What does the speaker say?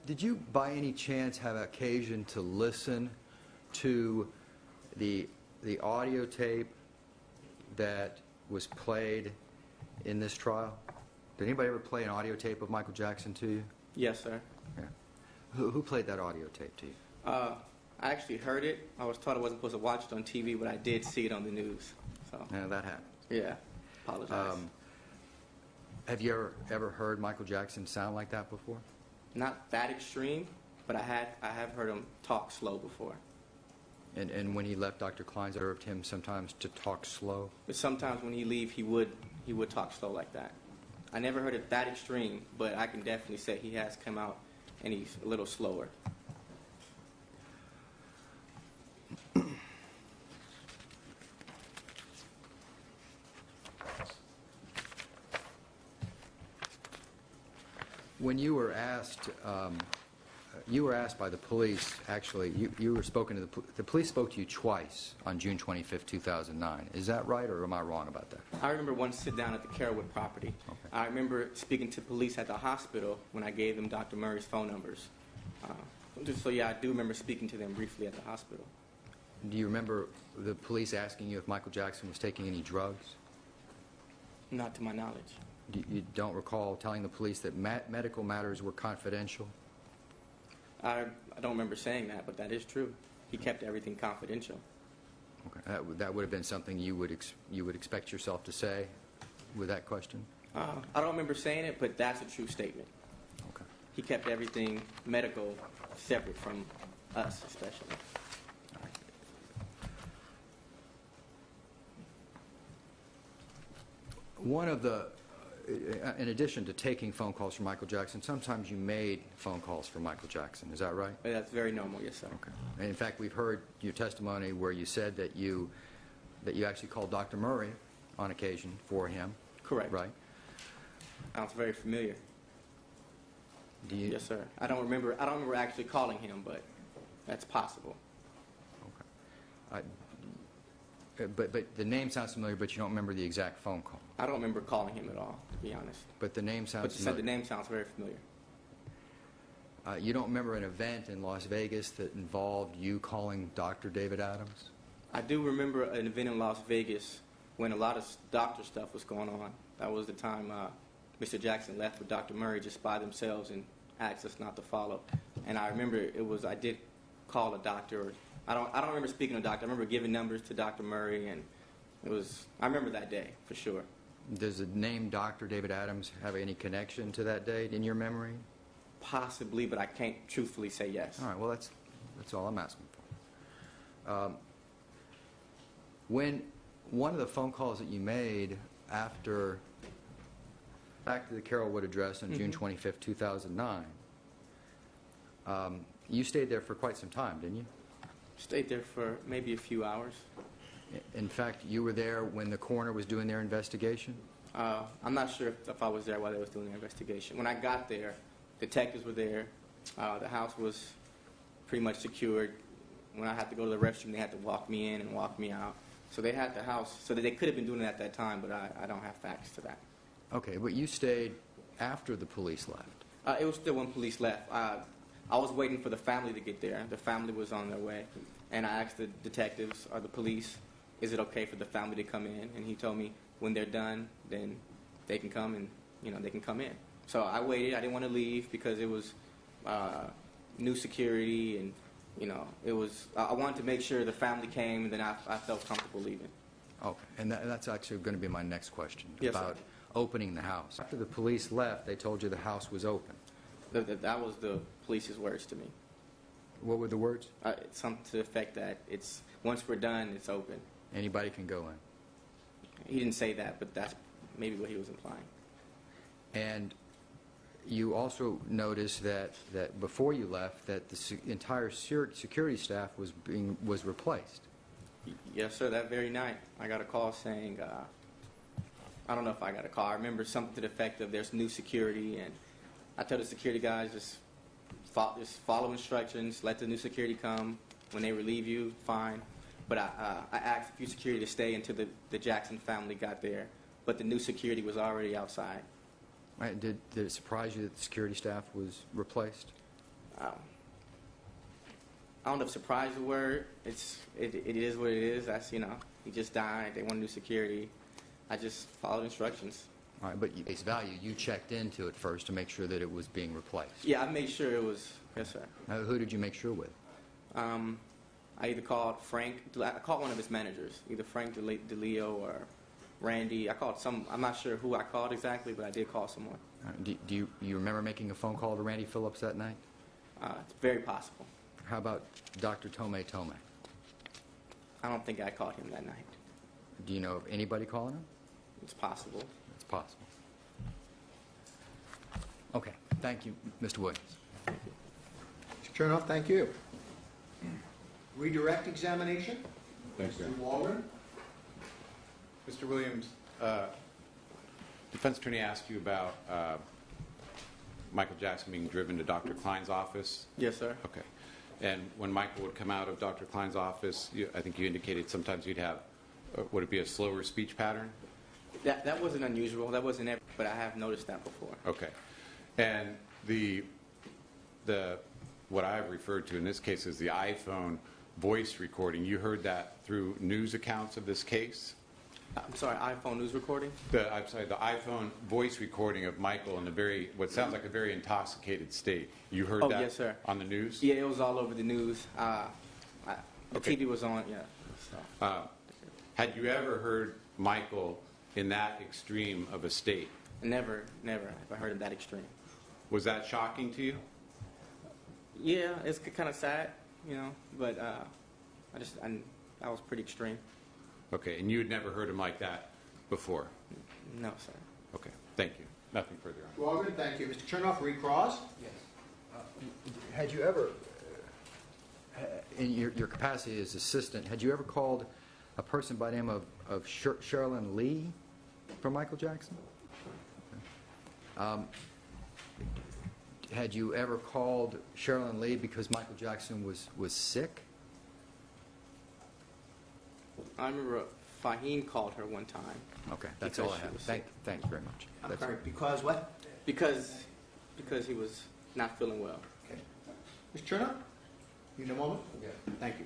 Did you, by any chance, have occasion to listen to the audio tape that was played in this trial? Did anybody ever play an audio tape of Michael Jackson to you? Yes, sir. Yeah. Who played that audio tape to you? I actually heard it. I was told I wasn't supposed to watch it on TV, but I did see it on the news. So. Yeah, that happened. Yeah. Apologize. Have you ever heard Michael Jackson sound like that before? Not that extreme, but I have heard him talk slow before. And when he left, Dr. Klein's observed him sometimes to talk slow? But sometimes when he leave, he would talk slow like that. I never heard it that extreme, but I can definitely say he has come out and he's a little slower. When you were asked by the police, actually, you were spoken to, the police spoke to you twice on June 25th, 2009. Is that right, or am I wrong about that? I remember one sit down at the Carrollwood property. Okay. I remember speaking to police at the hospital when I gave them Dr. Murray's phone numbers. So yeah, I do remember speaking to them briefly at the hospital. Do you remember the police asking you if Michael Jackson was taking any drugs? Not to my knowledge. You don't recall telling the police that medical matters were confidential? I don't remember saying that, but that is true. He kept everything confidential. Okay. That would have been something you would expect yourself to say with that question? I don't remember saying it, but that's a true statement. Okay. He kept everything medical separate from us, especially. All right. One of the, in addition to taking phone calls from Michael Jackson, sometimes you made phone calls for Michael Jackson. Is that right? That's very normal, yes, sir. Okay. And in fact, we've heard your testimony where you said that you actually called Dr. Murray on occasion for him. Correct. Right? Sounds very familiar. Do you? Yes, sir. I don't remember actually calling him, but that's possible. Okay. But the name sounds familiar, but you don't remember the exact phone call. I don't remember calling him at all, to be honest. But the name sounds But you said familiar. the name sounds very familiar. You don't remember an event in Las Vegas that involved you calling Dr. David Adams? I do remember an event in Las Vegas when a lot of doctor stuff was going on. That was the time Mr. Jackson left with Dr. Murray just by themselves and asked us not to follow. And I remember I did call a doctor. I don't remember speaking to a doctor. I remember giving numbers to Dr. Murray, and I remember that day for sure. Does the name Dr. David Adams have any connection to that date in your memory? Possibly, but I can't truthfully say yes. All right, well, that's all I'm asking for. When one of the phone calls that you made back to the Carrollwood address on June 25th, 2009, you stayed there for quite some time, didn't you? Stayed there for maybe a few hours. In fact, you were there when the coroner was doing their investigation? I'm not sure if I was there while they was doing their investigation. When I got there, detectives were there. The house was pretty much secured. When I had to go to the restroom, they had to walk me in and walk me out. So they had the house, so that they could have been doing it at that time, but I don't have facts to that. Okay, but you stayed after the police left. It was still when police left. I was waiting for the family to get there. The family was on their way. And I asked the detectives or the police, is it okay for the family to come in? And he told me when they're done, then they can come and, they can come in. So I waited. I didn't want to leave because it was new security and, it was, I wanted to make sure the family came and then I felt comfortable leaving. Okay, and that's actually going to be my next question Yes, about sir. Opening the house. After the police left, they told you the house was open. That was the police's words to me. What were the words? It's something to the effect that once we're done, it's open. Anybody can go in. He didn't say that, but that's maybe what he was implying. And you also noticed that before you left, that the entire security staff was replaced. Yes, sir. That very night, I got a call saying, I don't know if I got a call. I remember something to the effect of there's new security, and I told the security guys just follow instructions, let the new security come. When they relieve you, fine. But I asked a few security to stay until the Jackson family got there. But the new security was already outside. Right. Did it surprise you that the security staff was replaced? I don't know if surprise is the word. It is what it is. That's, you know, he just died. They want to do security. I just followed instructions. All right, but face value, you checked into it first to make sure that it was being replaced. Yeah, I made sure it was. Yes, sir. Now, who did you make sure with? I either called Frank. I called one of his managers, either Frank DeLeo or Randy. I called some. I'm not sure who I called exactly, but I did call someone. Do you remember making a phone call to Randy Phillips that night? It's very possible. How about Dr. Tomei Tomei? I don't think I called him that night. Do you know of anybody calling him? It's possible. It's possible. Okay. Thank you, Mr. Williams. Mr. Chernoff, thank you. Redirect examination. Thanks, Mr. Dan. Waldron. Mr. Williams, defense attorney asked you about Michael Jackson being driven to Dr. Klein's office. Yes, sir. Okay. And when Michael would come out of Dr. Klein's office, I think you indicated sometimes you'd have, would it be a slower speech pattern? That wasn't unusual. That wasn't ever, but I have noticed that before. Okay. And what I've referred to in this case is the iPhone voice recording. You heard that through news accounts of this case? I'm sorry, iPhone news recording? I'm sorry, the iPhone voice recording of Michael in what sounds like a very intoxicated state. You heard that yes, sir. on the news? Yeah, it was all over the news. The Okay. TV was on, yeah. So. Had you ever heard Michael in that extreme of a state? Never have I heard of that extreme. Was that shocking to you? Yeah, it's kind of sad, you know, but I was pretty extreme. Okay, and you had never heard him like that before? No, sir. Okay, thank you. Nothing further on. Mr. Waldron, thank you. Mr. Chernoff, recross. Yes. Had you ever, in your capacity as assistant, had you ever called a person by the name of Sherilyn Lee for Michael Jackson? Had you ever called Sherilyn Lee because Michael Jackson was sick? I remember Fahim called her one time. Okay, that's Because all I she have. was Thank you very much. I'm That's sorry, it. because what? Because he was not feeling well. Okay. Mr. Chernoff, you need a moment? Yeah. Thank you.